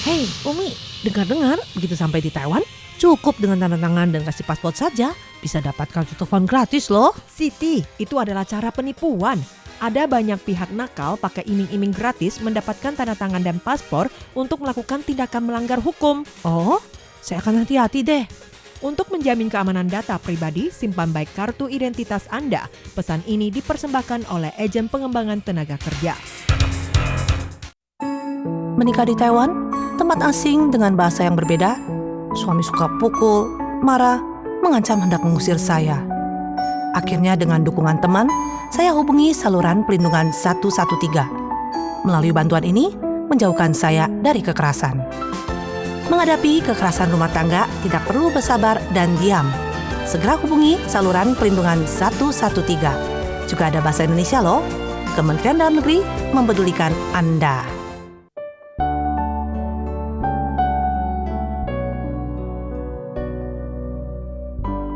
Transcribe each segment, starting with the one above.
Hei, Umi, dengar-dengar begitu sampai di Taiwan, cukup dengan tanda tangan dan kasih paspor saja, bisa dapat kartu telepon gratis loh. Siti, itu adalah cara penipuan. Ada banyak pihak nakal pakai iming-iming gratis mendapatkan tanda tangan dan paspor untuk melakukan tindakan melanggar hukum. Oh, saya akan hati-hati deh. Untuk menjamin keamanan data pribadi, simpan baik kartu identitas Anda. Pesan ini dipersembahkan oleh Agen Pengembangan Tenaga Kerja. Menikah di Taiwan, tempat asing dengan bahasa yang berbeda, suami suka pukul, marah, mengancam hendak mengusir saya. Akhirnya dengan dukungan teman, saya hubungi saluran pelindungan 113. Melalui bantuan ini, menjauhkan saya dari kekerasan. Menghadapi kekerasan rumah tangga, tidak perlu bersabar dan diam. Segera hubungi saluran pelindungan 113. Juga ada bahasa Indonesia loh. Kementerian Dalam Negeri mempedulikan Anda.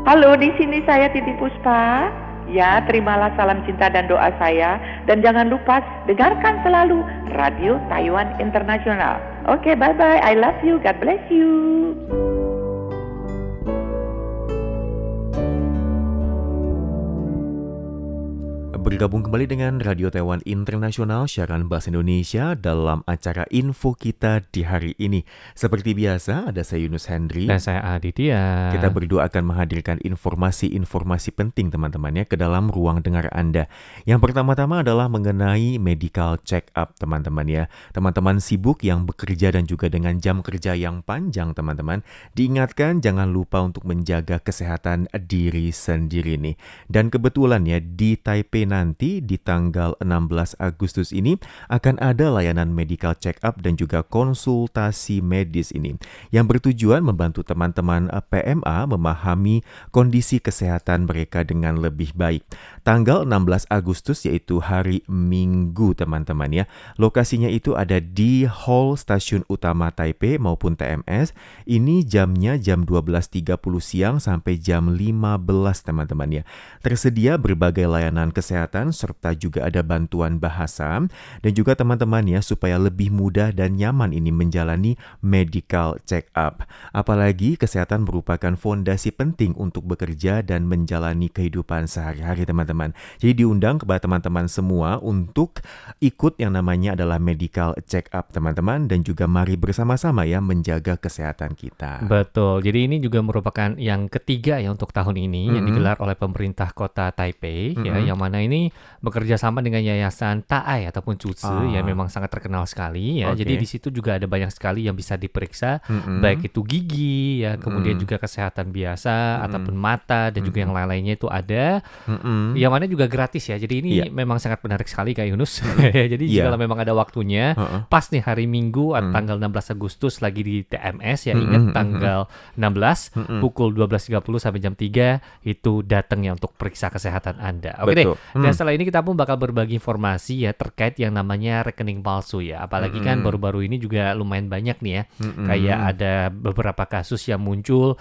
Halo, di sini saya Titi Puspa. Ya, terimalah salam cinta dan doa saya. Dan jangan lupa dengarkan selalu Radio Taiwan Internasional. Oke, bye-bye. I love you. God bless you. Bergabung kembali dengan Radio Taiwan Internasional siaran bahasa Indonesia dalam acara info kita di hari ini. Seperti biasa, ada saya Yunus Hendry. Dan saya Aditya. Kita berdua akan menghadirkan informasi-informasi penting teman-temannya ke dalam ruang dengar Anda. Yang pertama-tama adalah mengenai medical check-up teman-teman ya. Teman-teman sibuk yang bekerja dan juga dengan jam kerja yang panjang teman-teman, diingatkan jangan lupa untuk menjaga kesehatan diri sendiri nih. Dan kebetulan ya di Taipei nanti di tanggal 16 Agustus ini akan ada layanan medical check-up dan juga konsultasi medis ini yang bertujuan membantu teman-teman PMA memahami kondisi kesehatan mereka dengan lebih baik. Tanggal 16 Agustus yaitu hari Minggu teman-teman ya. Lokasinya itu ada di Hall Stasiun Utama Taipei maupun TMS. Ini jamnya jam 12.30 siang sampai jam 15 teman-teman ya. Tersedia berbagai layanan kesehatan serta juga ada bantuan bahasa dan juga teman-teman ya supaya lebih mudah dan nyaman ini menjalani medical check up. Apalagi kesehatan merupakan fondasi penting untuk bekerja dan menjalani kehidupan sehari-hari teman-teman. Jadi diundang kepada teman-teman semua untuk ikut yang namanya adalah medical check up teman-teman dan juga mari bersama-sama ya menjaga kesehatan kita. Betul. Jadi ini juga merupakan yang ketiga ya untuk tahun ini yang digelar oleh pemerintah kota Taipei ya, yang mana ini bekerja sama dengan Yayasan Taai ataupun Cuci yang memang sangat terkenal sekali ya. Jadi di situ juga ada banyak sekali yang bisa diperiksa, baik itu gigi ya, kemudian juga kesehatan biasa ataupun mata dan juga yang lain-lainnya itu ada. Yang mana juga gratis ya. Jadi ini memang sangat menarik sekali Kak Yunus. Jadi jika memang ada waktunya, pas nih hari Minggu tanggal 16 Agustus lagi di TMS ya, ingat tanggal 16 pukul 12.30 sampai jam 3 itu datang ya untuk periksa kesehatan Anda. Oke deh. Dan setelah ini kita pun bakal berbagi informasi ya terkait yang namanya rekening palsu ya. Apalagi kan baru-baru ini juga lumayan banyak nih ya. Kayak ada beberapa kasus yang muncul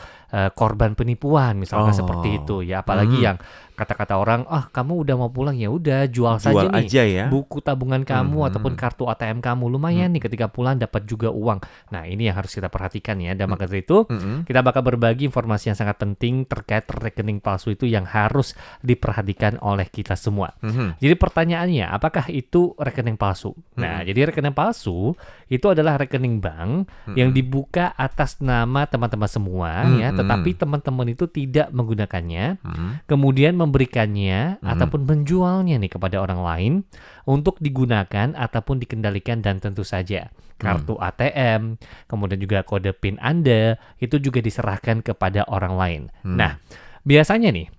korban penipuan misalkan seperti itu ya. Apalagi yang kata-kata orang, kamu udah mau pulang ya udah jual saja nih aja ya. buku tabungan kamu ataupun kartu ATM kamu, lumayan nih ketika pulang dapat juga uang. Nah ini yang harus kita perhatikan ya. Dan maka dari itu kita bakal berbagi informasi yang sangat penting terkait rekening palsu itu yang harus diperhatikan oleh kita semua. Jadi pertanyaannya, apakah itu rekening palsu? Nah jadi rekening palsu itu adalah rekening bank yang dibuka atas nama teman-teman semua ya, tetapi teman-teman itu tidak menggunakannya, kemudian memberikannya ataupun menjualnya nih kepada orang lain untuk digunakan ataupun dikendalikan, dan tentu saja kartu ATM, kemudian juga kode PIN Anda itu juga diserahkan kepada orang lain. Nah, biasanya nih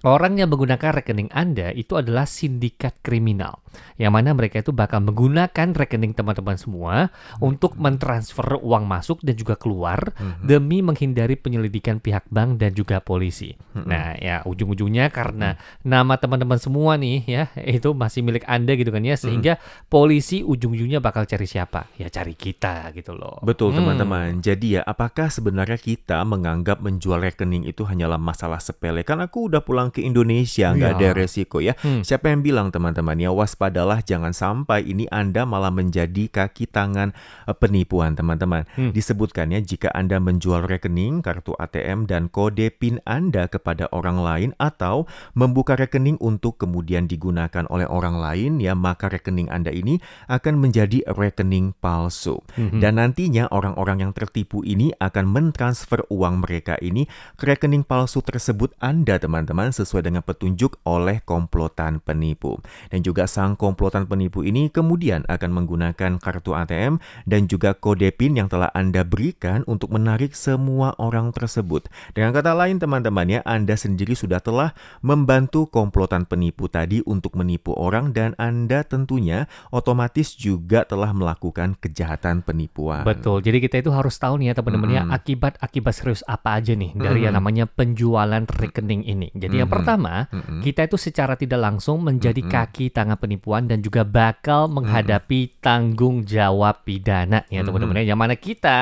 orang yang menggunakan rekening Anda itu adalah sindikat kriminal, yang mana mereka itu bakal menggunakan rekening teman-teman semua untuk mentransfer uang masuk dan juga keluar demi menghindari penyelidikan pihak bank dan juga polisi. Nah ya ujung-ujungnya karena nama teman-teman semua nih ya itu masih milik Anda gitu kan ya, sehingga polisi ujung-ujungnya bakal cari siapa? Ya cari kita gitu loh. Betul teman-teman. Jadi ya apakah sebenarnya kita menganggap menjual rekening itu hanyalah masalah sepele? Kan aku udah pulang ke Indonesia, nggak ada resiko ya. Siapa yang bilang teman-teman ya, waspada waspadalah jangan sampai ini Anda malah menjadi kaki tangan penipuan, teman-teman. Disebutkannya jika Anda menjual rekening, kartu ATM, dan kode PIN Anda kepada orang lain atau membuka rekening untuk kemudian digunakan oleh orang lain, ya maka rekening Anda ini akan menjadi rekening palsu. Dan nantinya orang-orang yang tertipu ini akan mentransfer uang mereka ini ke rekening palsu tersebut Anda, teman-teman, sesuai dengan petunjuk oleh komplotan penipu. Dan juga sang komplotan penipu ini kemudian akan menggunakan kartu ATM dan juga kode PIN yang telah Anda berikan untuk menarik semua orang tersebut. Dengan kata lain, teman-teman, ya, Anda sendiri sudah telah membantu komplotan penipu tadi untuk menipu orang dan Anda tentunya otomatis juga telah melakukan kejahatan penipuan. Betul, jadi kita itu harus tahu nih ya teman-teman ya, akibat-akibat serius apa aja nih dari yang namanya penjualan rekening ini. Jadi yang pertama, kita itu secara tidak langsung menjadi kaki tangan penipuan dan juga bakal menghadapi tanggung jawab pidana ya teman-teman ya. Yang mana kita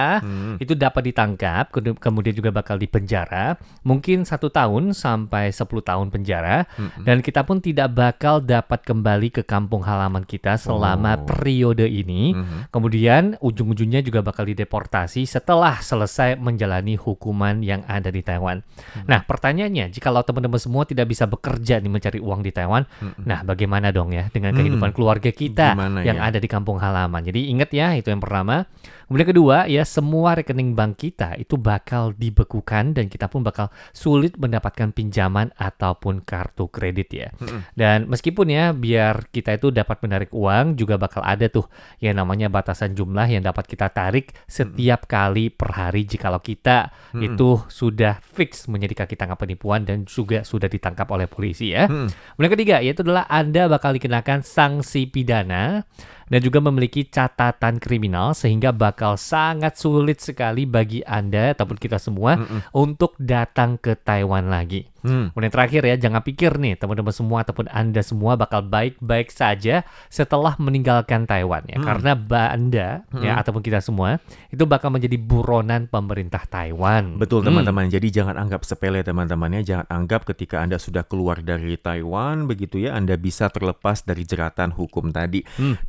itu dapat ditangkap, kemudian juga bakal dipenjara, mungkin 1 tahun sampai 10 tahun penjara, dan kita pun tidak bakal dapat kembali ke kampung halaman kita selama periode ini. Kemudian ujung-ujungnya juga bakal dideportasi setelah selesai menjalani hukuman yang ada di Taiwan. Nah, pertanyaannya, jikalau teman-teman semua tidak bisa bekerja nih mencari uang di Taiwan, nah bagaimana dong ya dengan kehidupan keluarga kita yang ada di kampung halaman? Jadi ingat ya, itu yang pertama. Kemudian kedua, ya semua rekening bank kita itu bakal dibekukan dan kita pun bakal sulit mendapatkan pinjaman ataupun kartu kredit ya. Dan meskipun ya biar kita itu dapat menarik uang, juga bakal ada tuh yang namanya batasan jumlah yang dapat kita tarik setiap kali per hari jikalau kita itu sudah fix menjadi kaki tangan penipuan dan juga sudah ditangkap oleh polisi ya. Kemudian ketiga, yaitu adalah Anda bakal dikenakan sanksi pidana dan juga memiliki catatan kriminal sehingga bakal sangat sulit sekali bagi Anda ataupun kita semua untuk datang ke Taiwan lagi. Kemudian terakhir ya, jangan pikir nih teman-teman semua ataupun Anda semua bakal baik-baik saja setelah meninggalkan Taiwan ya. Karena Anda ya ataupun kita semua itu bakal menjadi buronan pemerintah Taiwan. Betul teman-teman, jadi jangan anggap sepele teman-temannya, jangan anggap ketika Anda sudah keluar dari Taiwan begitu ya, Anda bisa terlepas dari jeratan hukum tadi.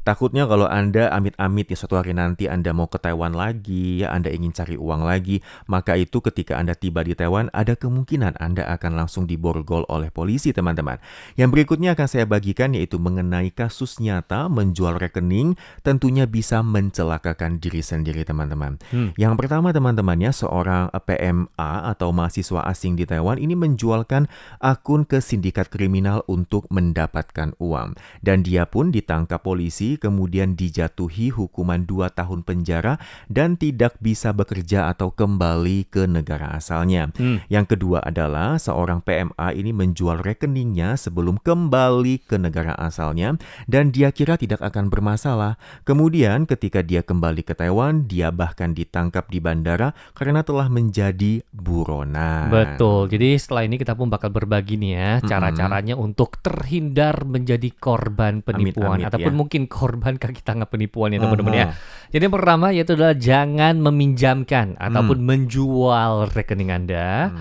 Takutnya kalau Anda amit-amit ya suatu hari nanti Anda mau ke Taiwan lagi ya, Anda ingin cari uang lagi, maka itu ketika Anda tiba di Taiwan ada kemungkinan Anda akan langsung diborgol oleh polisi, teman-teman. Yang berikutnya akan saya bagikan yaitu mengenai kasus nyata menjual rekening tentunya bisa mencelakakan diri sendiri, teman-teman. Yang pertama teman-teman ya, seorang PMA atau mahasiswa asing di Taiwan ini menjualkan akun ke sindikat kriminal untuk mendapatkan uang. Dan dia pun ditangkap polisi, kemudian dijatuhi hukuman 2 tahun penjara dan tidak bisa bekerja atau kembali ke negara asalnya. Yang kedua adalah seorang PMA ini menjual rekeningnya sebelum kembali ke negara asalnya dan dia kira tidak akan bermasalah. Kemudian ketika dia kembali ke Taiwan, dia bahkan ditangkap di bandara karena telah menjadi buronan. Betul. Jadi setelah ini kita pun bakal berbagi nih ya cara-caranya untuk terhindar menjadi korban penipuan Amit-amit, ataupun ya. mungkin korban kaki tangan penipuan ya teman-teman ya. Jadi yang pertama yaitu adalah jangan meminjamkan ataupun menjual rekening Anda,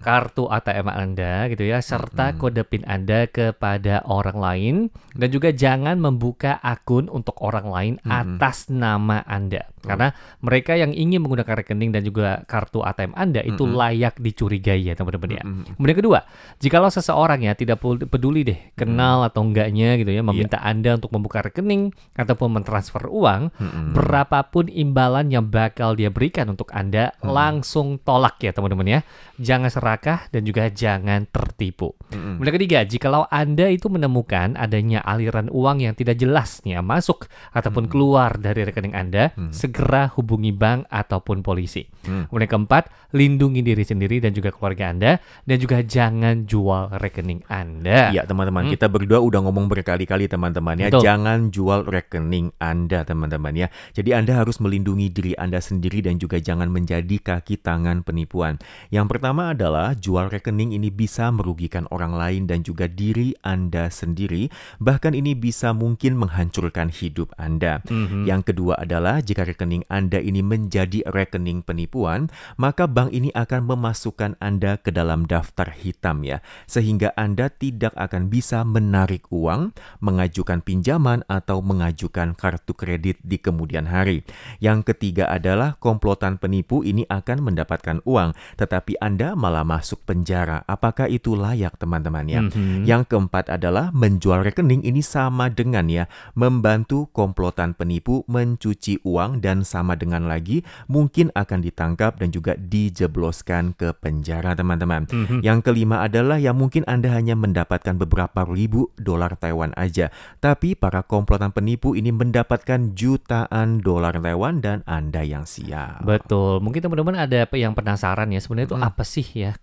kartu ATM Anda gitu ya, serta kode PIN Anda kepada orang lain, dan juga jangan membuka akun untuk orang lain atas nama Anda. Karena mereka yang ingin menggunakan rekening dan juga kartu ATM Anda itu layak dicurigai ya teman-teman ya. Kemudian kedua, jikalau seseorang ya tidak peduli deh kenal atau enggaknya gitu ya, meminta Anda untuk membuka rekening ataupun mentransfer uang, berapapun imbalan yang bakal dia berikan untuk Anda, langsung tolak ya teman-teman ya. Jangan serakah dan juga jangan tertipu. Kemudian ketiga, jikalau Anda itu menemukan adanya aliran uang yang tidak jelas nih ya, masuk ataupun keluar dari rekening Anda, segera hubungi bank ataupun polisi. Kemudian keempat, lindungi diri sendiri dan juga keluarga Anda, dan juga jangan jual rekening Anda. Ya teman-teman, kita berdua udah ngomong berkali-kali teman-teman ya, Betul. jangan jual rekening Anda teman-teman ya. Jadi Anda harus melindungi diri Anda sendiri dan juga jangan menjadi kaki tangan penipuan. Yang pertama adalah adalah jual rekening ini bisa merugikan orang lain dan juga diri Anda sendiri, bahkan ini bisa mungkin menghancurkan hidup Anda. Yang kedua adalah jika rekening Anda ini menjadi rekening penipuan, maka bank ini akan memasukkan Anda ke dalam daftar hitam ya, sehingga Anda tidak akan bisa menarik uang, mengajukan pinjaman atau mengajukan kartu kredit di kemudian hari. Yang ketiga adalah komplotan penipu ini akan mendapatkan uang, tetapi Anda malah masuk penjara. Apakah itu layak teman-teman ya? Yang keempat adalah menjual rekening ini sama dengan ya, membantu komplotan penipu mencuci uang dan sama dengan lagi mungkin akan ditangkap dan juga dijebloskan ke penjara teman-teman. Yang kelima adalah ya mungkin Anda hanya mendapatkan beberapa ribu dolar Taiwan aja, tapi para komplotan penipu ini mendapatkan jutaan dolar Taiwan dan Anda yang siap. Betul. Mungkin teman-teman ada yang penasaran ya, sebenarnya itu apa sih ya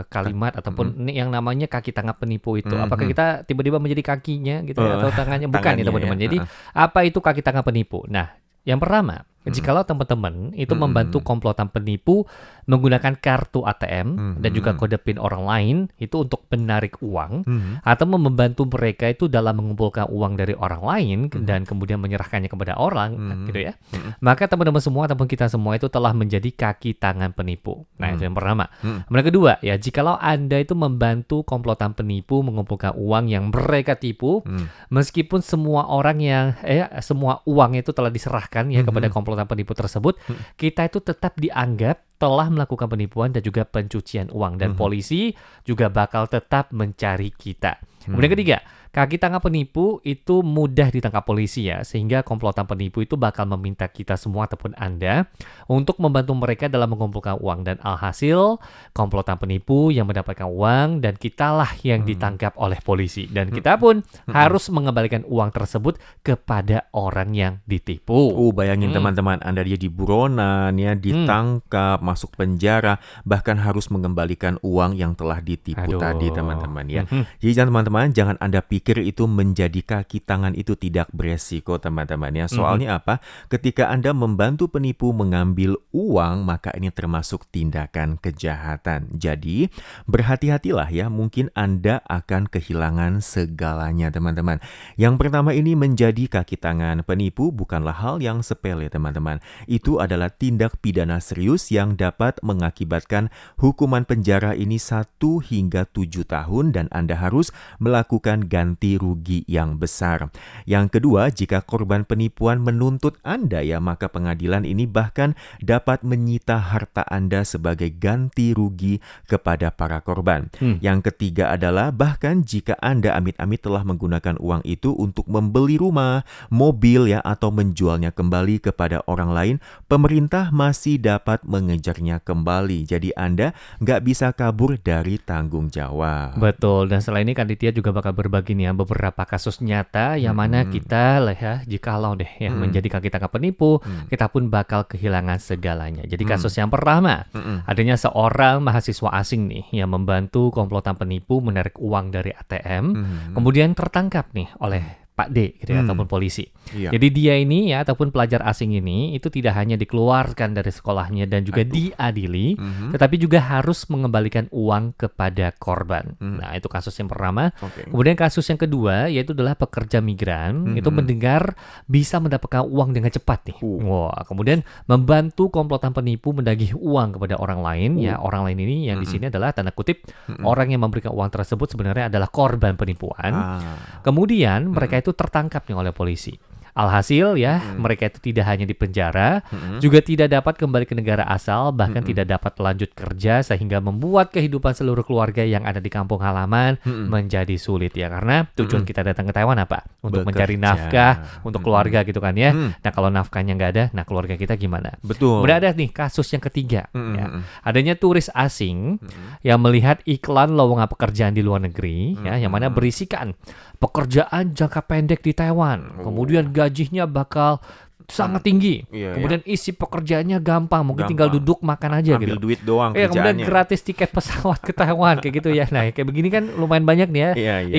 kalimat ataupun yang namanya kaki tangan penipu itu? Apakah kita tiba-tiba menjadi kakinya gitu ya, atau tangannya? Bukan ya teman-teman. Ya. Jadi apa itu kaki tangan penipu? Nah, yang pertama, jikalau teman-teman itu membantu komplotan penipu menggunakan kartu ATM dan juga kode PIN orang lain itu untuk menarik uang atau membantu mereka itu dalam mengumpulkan uang dari orang lain dan kemudian menyerahkannya kepada orang gitu ya. Maka teman-teman semua ataupun kita semua itu telah menjadi kaki tangan penipu. Nah, itu yang pertama. Yang kedua, ya jikalau Anda itu membantu komplotan penipu mengumpulkan uang yang mereka tipu, meskipun semua orang yang semua uang itu telah diserahkan ya kepada komplotan penipu tersebut, kita itu tetap dianggap telah melakukan penipuan dan juga pencucian uang, dan polisi juga bakal tetap mencari kita. Kemudian ketiga, kaki tangan penipu itu mudah ditangkap polisi ya, sehingga komplotan penipu itu bakal meminta kita semua ataupun Anda untuk membantu mereka dalam mengumpulkan uang, dan alhasil komplotan penipu yang mendapatkan uang dan kitalah yang ditangkap oleh polisi, dan kita pun harus mengembalikan uang tersebut kepada orang yang ditipu. Bayangin teman-teman, Anda jadi buronan ya, ditangkap, masuk penjara, bahkan harus mengembalikan uang yang telah ditipu tadi teman-teman ya. Jadi teman-teman, jangan Anda pikir itu menjadi kaki tangan itu tidak beresiko teman-teman ya. Soalnya apa? Ketika Anda membantu penipu mengambil uang, maka ini termasuk tindakan kejahatan. Jadi berhati-hatilah ya, mungkin Anda akan kehilangan segalanya teman-teman. Yang pertama ini menjadi kaki tangan penipu bukanlah hal yang sepele teman-teman. Itu adalah tindak pidana serius yang dapat mengakibatkan hukuman penjara ini 1 hingga 7 tahun dan Anda harus melakukan ganti rugi yang besar. Yang kedua, jika korban penipuan menuntut Anda ya, maka pengadilan ini bahkan dapat menyita harta Anda sebagai ganti rugi kepada para korban. Yang ketiga adalah bahkan jika Anda amit-amit telah menggunakan uang itu untuk membeli rumah, mobil ya, atau menjualnya kembali kepada orang lain, pemerintah masih dapat mengejarnya kembali. Jadi Anda nggak bisa kabur dari tanggung jawab. Betul, dan setelah ini Kaditya juga bakal berbagi nih ya beberapa kasus nyata yang mana kita lah ya, jikalau deh ya menjadi kaki tangan penipu, kita pun bakal kehilangan segalanya. Jadi kasus yang pertama, adanya seorang mahasiswa asing nih yang membantu komplotan penipu menarik uang dari ATM, kemudian tertangkap nih oleh Pak D gitu ya, ataupun polisi. Jadi dia ini ya, ataupun pelajar asing ini itu tidak hanya dikeluarkan dari sekolahnya dan juga diadili, tetapi juga harus mengembalikan uang kepada korban. Nah, itu kasus yang pertama. Kemudian kasus yang kedua yaitu adalah pekerja migran itu mendengar bisa mendapatkan uang dengan cepat nih. Wah, kemudian membantu komplotan penipu menagih uang kepada orang lain. Ya, orang lain ini yang di sini adalah tanda kutip orang yang memberikan uang tersebut sebenarnya adalah korban penipuan. Kemudian mereka itu tertangkap nih oleh polisi. Alhasil ya, mereka itu tidak hanya dipenjara, juga tidak dapat kembali ke negara asal, bahkan tidak dapat lanjut kerja, sehingga membuat kehidupan seluruh keluarga yang ada di kampung halaman menjadi sulit ya. Karena tujuan kita datang ke Taiwan apa? Untuk mencari nafkah untuk keluarga gitu kan ya. Nah, kalau nafkahnya nggak ada, nah keluarga kita gimana? Betul. Kemudian ada nih kasus yang ketiga ya. Adanya turis asing yang melihat iklan lowongan pekerjaan di luar negeri ya, yang mana berisikan pekerjaan jangka pendek di Taiwan. Kemudian gajinya bakal sangat tinggi. Kemudian isi pekerjaannya gampang, mungkin tinggal duduk makan aja ambil gitu. duit doang Kemudian gratis tiket pesawat ke Taiwan kayak gitu ya. Nah, kayak begini kan lumayan banyak nih ya.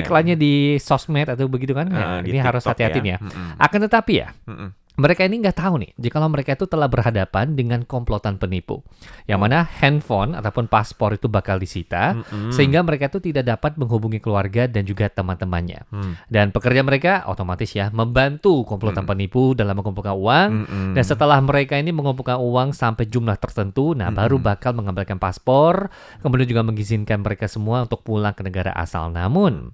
Iklannya di sosmed atau begitu kan. Nah, ini harus hati-hati nih ya. Akan tetapi ya, mereka ini nggak tahu nih, jikalau mereka itu telah berhadapan dengan komplotan penipu. Yang mana handphone ataupun paspor itu bakal disita, sehingga mereka itu tidak dapat menghubungi keluarga dan juga teman-temannya. Dan pekerja mereka otomatis ya membantu komplotan penipu dalam mengumpulkan uang. Dan setelah mereka ini mengumpulkan uang sampai jumlah tertentu, nah baru bakal mengembalikan paspor, kemudian juga mengizinkan mereka semua untuk pulang ke negara asal. Namun,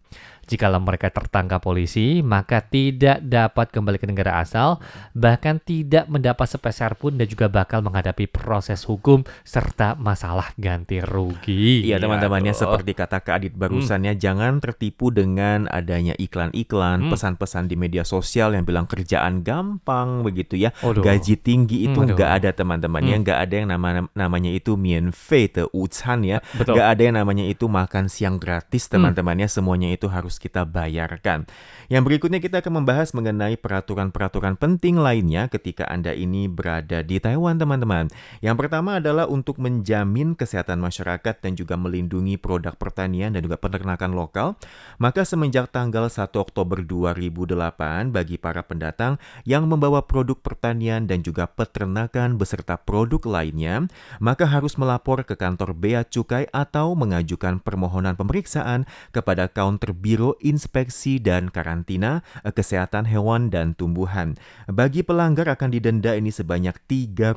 jikalau mereka tertangkap polisi, maka tidak dapat kembali ke negara asal, bahkan tidak mendapat sepeser pun dan juga bakal menghadapi proses hukum serta masalah ganti rugi. Iya teman-temannya, Aduh. seperti kata Kak Adit barusan ya, jangan tertipu dengan adanya iklan-iklan, pesan-pesan di media sosial yang bilang kerjaan gampang begitu ya, Aduh. gaji tinggi itu Aduh. nggak ada teman-temannya, nggak ada yang namanya itu mianfei te ucan ya, Betul. nggak ada yang namanya itu makan siang gratis teman-temannya, semuanya itu harus kita bayarkan. Yang berikutnya kita akan membahas mengenai peraturan-peraturan penting lainnya ketika Anda ini berada di Taiwan teman-teman. Yang pertama adalah untuk menjamin kesehatan masyarakat dan juga melindungi produk pertanian dan juga peternakan lokal. Maka semenjak tanggal 1 Oktober 2008 bagi para pendatang yang membawa produk pertanian dan juga peternakan beserta produk lainnya, maka harus melapor ke kantor Bea Cukai atau mengajukan permohonan pemeriksaan kepada counter Biro Inspeksi dan Karantina Kesehatan Hewan dan Tumbuhan. Bagi pelanggar akan didenda ini sebanyak $3.000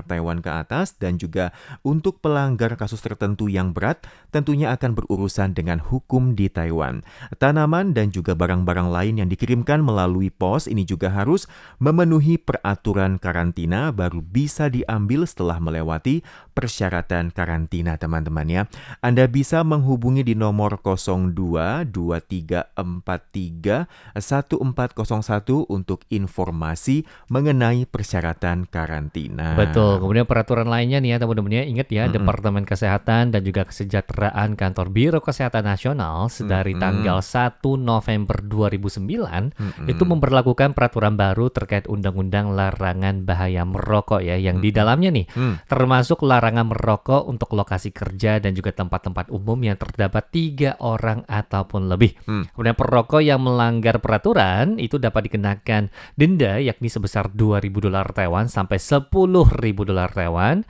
Taiwan ke atas, dan juga untuk pelanggar kasus tertentu yang berat tentunya akan berurusan dengan hukum di Taiwan. Tanaman dan juga barang-barang lain yang dikirimkan melalui pos ini juga harus memenuhi peraturan karantina baru bisa diambil setelah melewati persyaratan karantina teman-teman ya. Anda bisa menghubungi di nomor 02-2343-1401 untuk informasi mengenai persyaratan karantina. Betul. Kemudian peraturan lainnya nih ya teman-teman ya, ingat ya, Departemen Kesehatan dan juga Kesejahteraan Kantor Biro Kesehatan Nasional dari tanggal 1 November 2009 itu memberlakukan peraturan baru terkait Undang-Undang Larangan Bahaya Merokok ya, yang di dalamnya nih termasuk larangan merokok untuk lokasi kerja dan juga tempat-tempat umum yang terdapat 3 orang ataupun lebih. Kemudian perokok yang melanggar peraturan itu dapat dikenakan denda yakni sebesar $2.000 Taiwan sampai $10.000 Taiwan.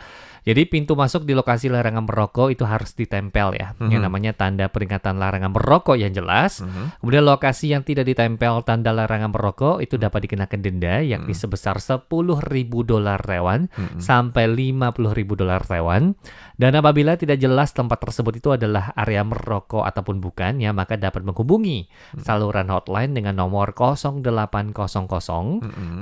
Jadi pintu masuk di lokasi larangan merokok itu harus ditempel ya, yang namanya tanda peringatan larangan merokok yang jelas. Kemudian lokasi yang tidak ditempel tanda larangan merokok itu dapat dikenakan denda yakni sebesar $10.000 Taiwan sampai $50.000 Taiwan. Dan apabila tidak jelas tempat tersebut itu adalah area merokok ataupun bukan ya, maka dapat menghubungi saluran hotline dengan nomor 0800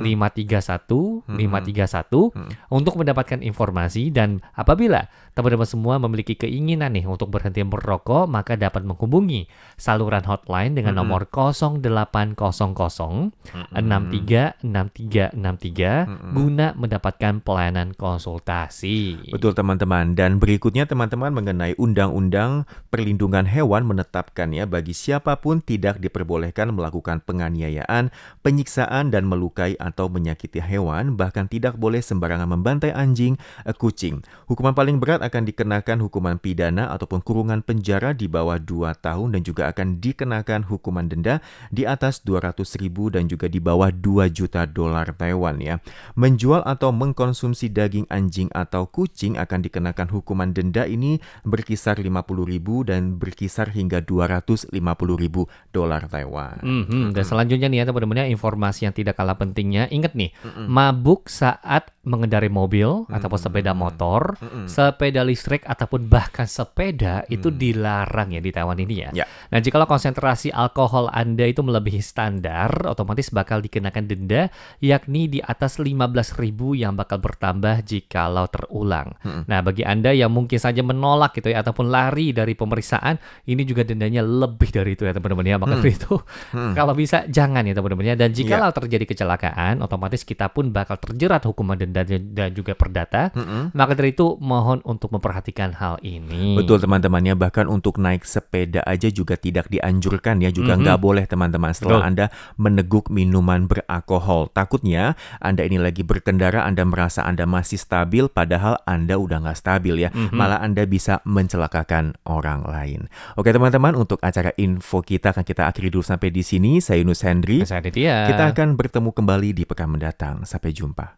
531 531 untuk mendapatkan informasi. Dan apabila teman-teman semua memiliki keinginan nih untuk berhenti merokok, maka dapat menghubungi saluran hotline dengan nomor 0800 636363 guna mendapatkan pelayanan konsultasi. Betul teman-teman. Dan berikutnya teman-teman mengenai Undang-Undang Perlindungan Hewan menetapkan ya, bagi siapapun tidak diperbolehkan melakukan penganiayaan, penyiksaan dan melukai atau menyakiti hewan, bahkan tidak boleh sembarangan membantai anjing, kucing. Hukuman paling berat akan dikenakan hukuman pidana ataupun kurungan penjara di bawah 2 tahun dan juga akan dikenakan hukuman denda di atas 200.000 dan juga di bawah $2 juta Taiwan ya. Menjual atau mengkonsumsi daging anjing atau kucing akan dikenakan hukuman denda ini berkisar 50.000 dan berkisar hingga $250.000 Taiwan. Dan selanjutnya nih ya teman-teman ya, informasi yang tidak kalah pentingnya, ingat nih, mabuk saat mengendarai mobil ataupun sepeda motor, sepeda listrik ataupun bahkan sepeda itu dilarang ya di Taiwan ini ya. Nah, jikalau konsentrasi alkohol Anda itu melebihi standar, otomatis bakal dikenakan denda yakni di atas 15.000 yang bakal bertambah jikalau terulang. Nah, bagi Anda yang mungkin saja menolak gitu ya ataupun lari dari pemeriksaan, ini juga dendanya lebih dari itu ya teman-teman ya. Maka itu kalau bisa jangan ya teman-teman ya. Dan jikalau terjadi kecelakaan, otomatis kita pun bakal terjerat hukuman denda dan juga perdata. Maka maka dari itu mohon untuk memperhatikan hal ini. Betul teman-temannya, bahkan untuk naik sepeda aja juga tidak dianjurkan ya, juga nggak boleh teman-teman setelah Anda meneguk minuman beralkohol. Takutnya Anda ini lagi berkendara, Anda merasa Anda masih stabil, padahal Anda udah nggak stabil ya, malah Anda bisa mencelakakan orang lain. Oke teman-teman, untuk acara info kita akan kita akhiri dulu sampai di sini. Saya Yunus Hendri. Saya Aditya. Kita akan bertemu kembali di pekan mendatang. Sampai jumpa.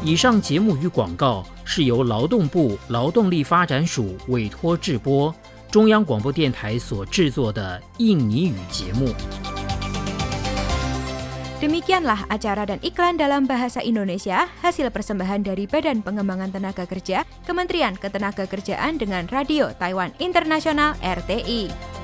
以上节目与广告是由劳动部劳动力发展署委托制播，中央广播电台所制作的印尼语节目。 Demikianlah acara dan iklan dalam bahasa Indonesia, hasil persembahan dari Badan Pengembangan Tenaga Kerja, Kementerian Ketenagakerjaan dengan Radio Taiwan Internasional RTI.